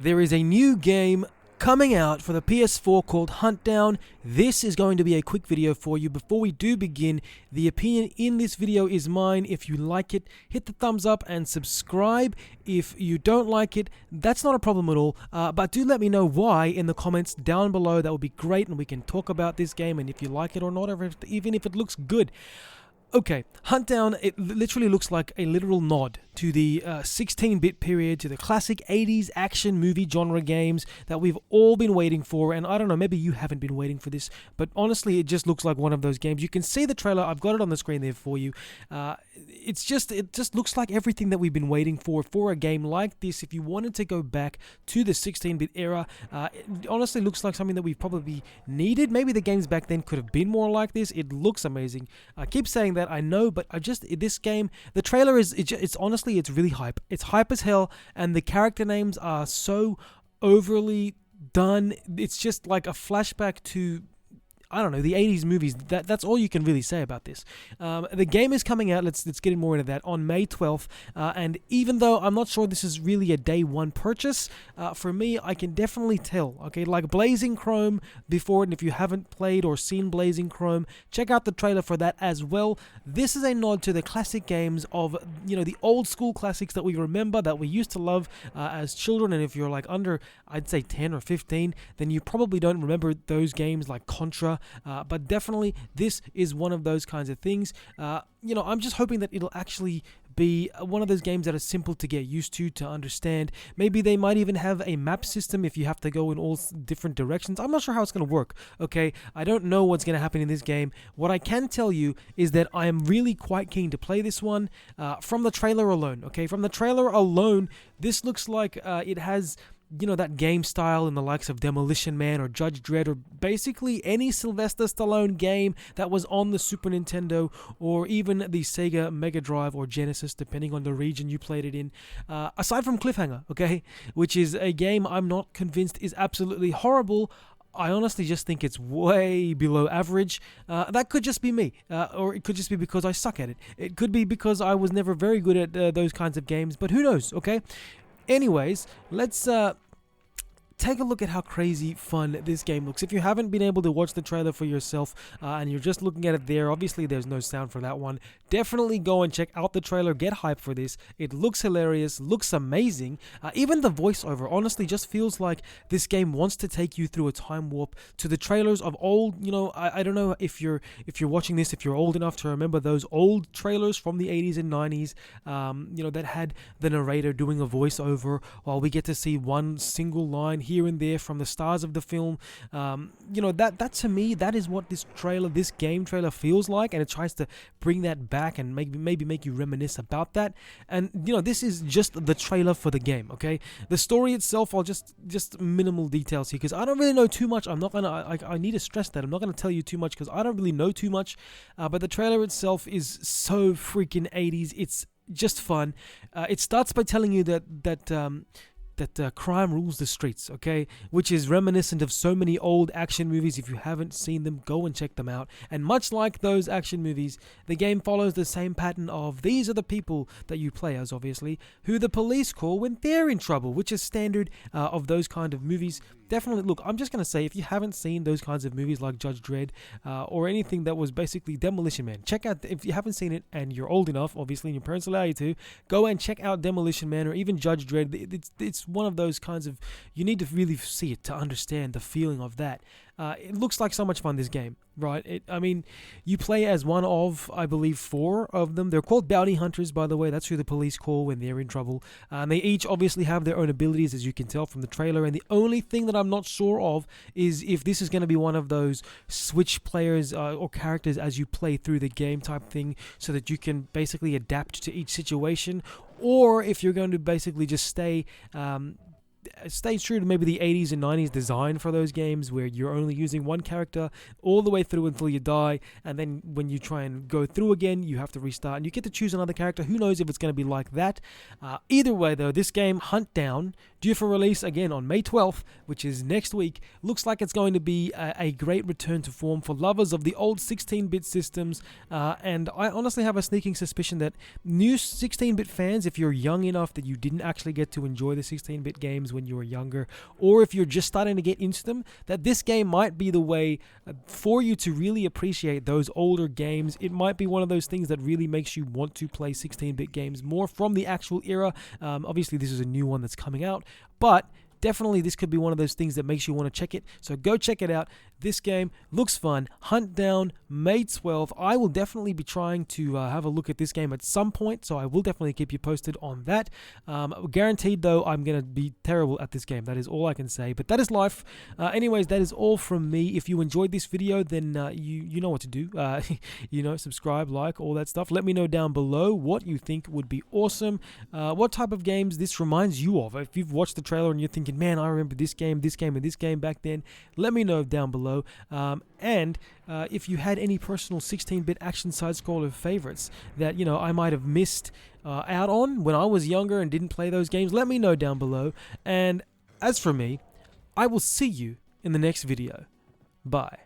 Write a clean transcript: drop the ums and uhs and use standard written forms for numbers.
there is a new game coming out for the PS4 called Huntdown. This is going to be a quick video for you. Before we do begin, the opinion in this video is mine. If you like it, hit the thumbs up and subscribe. If you don't like it, that's not a problem at all, but do let me know why in the comments down below. That would be great, and we can talk about this game and if you like it or not, or even if it looks good. Okay, Huntdown, it literally looks like a literal nod to the 16-bit period, to the classic 80s action movie genre games that we've all been waiting for. And I don't know, maybe you haven't been waiting for this, but honestly, it just looks like one of those games. You can see the trailer. I've got it on the screen there for you. It just looks like everything that we've been waiting for a game like this. If you wanted to go back to the 16-bit era, it honestly looks like something that we've probably needed. Maybe the games back then could have been more like this. It looks amazing. I keep saying that, I know, but this game, the trailer it's honestly, it's really hype. It's hype as hell, and the character names are so overly done. It's just like a flashback to, I don't know, the 80s movies. That's all you can really say about this. The game is coming out, let's get more into that, on May 12th. And even though I'm not sure this is really a day one purchase, for me, I can definitely tell, okay, like Blazing Chrome before, and if you haven't played or seen Blazing Chrome, check out the trailer for that as well. This is a nod to the classic games of, you know, the old school classics that we remember, that we used to love as children. And if you're like under, I'd say 10 or 15, then you probably don't remember those games like Contra. But definitely this is one of those kinds of things. You know, I'm just hoping that it'll actually be one of those games that are simple to get used to understand. Maybe they might even have a map system if you have to go in all different directions. I'm not sure how it's going to work, okay? I don't know what's going to happen in this game. What I can tell you is that I am really quite keen to play this one from the trailer alone, okay? From the trailer alone, this looks like it has, you know, that game style in the likes of Demolition Man or Judge Dredd, or basically any Sylvester Stallone game that was on the Super Nintendo or even the Sega Mega Drive or Genesis, depending on the region you played it in. Aside from Cliffhanger, okay, which is a game I'm not convinced is absolutely horrible. I honestly just think it's way below average. That could just be me, or it could just be because I suck at it. It could be because I was never very good at those kinds of games, but who knows, okay? Anyways, let's take a look at how crazy fun this game looks. If you haven't been able to watch the trailer for yourself and you're just looking at it there, obviously there's no sound for that one. Definitely go and check out the trailer, get hyped for this. It looks hilarious, looks amazing. Even the voiceover honestly just feels like this game wants to take you through a time warp to the trailers of old, you know, I don't know if you're watching this, if you're old enough to remember those old trailers from the 80s and 90s, you know, that had the narrator doing a voiceover while we get to see one single line here and there from the stars of the film. You know, that to me, that is what this game trailer feels like, and it tries to bring that back and maybe make you reminisce about that. And you know, this is just the trailer for the game, okay? The story itself, I'll just minimal details here because I don't really know too much. I'm not gonna, I need to stress that I'm not gonna tell you too much because I don't really know too much. But the trailer itself is so freaking 80s. It's just fun. It starts by telling you that crime rules the streets, okay? Which is reminiscent of so many old action movies. If you haven't seen them, go and check them out. And much like those action movies, the game follows the same pattern of these are the people that you play as, obviously, who the police call when they're in trouble, which is standard of those kind of movies. Definitely, look, I'm just going to say, if you haven't seen those kinds of movies like Judge Dredd or anything that was basically Demolition Man, check out, if you haven't seen it and you're old enough, obviously, and your parents allow you to, go and check out Demolition Man or even Judge Dredd. It's one of those kinds of, you need to really see it to understand the feeling of that. It looks like so much fun, this game, right? I mean, you play as one of, I believe, 4 of them. They're called bounty hunters, by the way. That's who the police call when they're in trouble. And they each obviously have their own abilities, as you can tell from the trailer. And the only thing that I'm not sure of is if this is going to be one of those switch players or characters as you play through the game type thing, so that you can basically adapt to each situation, or if you're going to basically just stay true to maybe the 80s and 90s design for those games, where you're only using one character all the way through until you die, and then when you try and go through again, you have to restart and you get to choose another character. Who knows if it's going to be like that. Either way though, this game, Huntdown, due for release again on May 12th, which is next week. Looks like it's going to be a great return to form for lovers of the old 16-bit systems, and I honestly have a sneaking suspicion that new 16-bit fans, if you're young enough that you didn't actually get to enjoy the 16-bit games when you were younger, or if you're just starting to get into them, that this game might be the way for you to really appreciate those older games. It might be one of those things that really makes you want to play 16-bit games more from the actual era. Obviously, this is a new one that's coming out, but definitely this could be one of those things that makes you want to check it. So go check it out. This game looks fun. Huntdown, May 12th. I will definitely be trying to have a look at this game at some point, so I will definitely keep you posted on that. Guaranteed, though, I'm going to be terrible at this game. That is all I can say, but that is life. Anyways, that is all from me. If you enjoyed this video, then you know what to do. Subscribe, like, all that stuff. Let me know down below what you think would be awesome. What type of games this reminds you of. If you've watched the trailer and you're thinking, man, I remember this game, and this game back then, let me know down below. And if you had any personal 16-bit action side-scroller favorites that, I might have missed out on when I was younger and didn't play those games, let me know down below. And as for me, I will see you in the next video. Bye.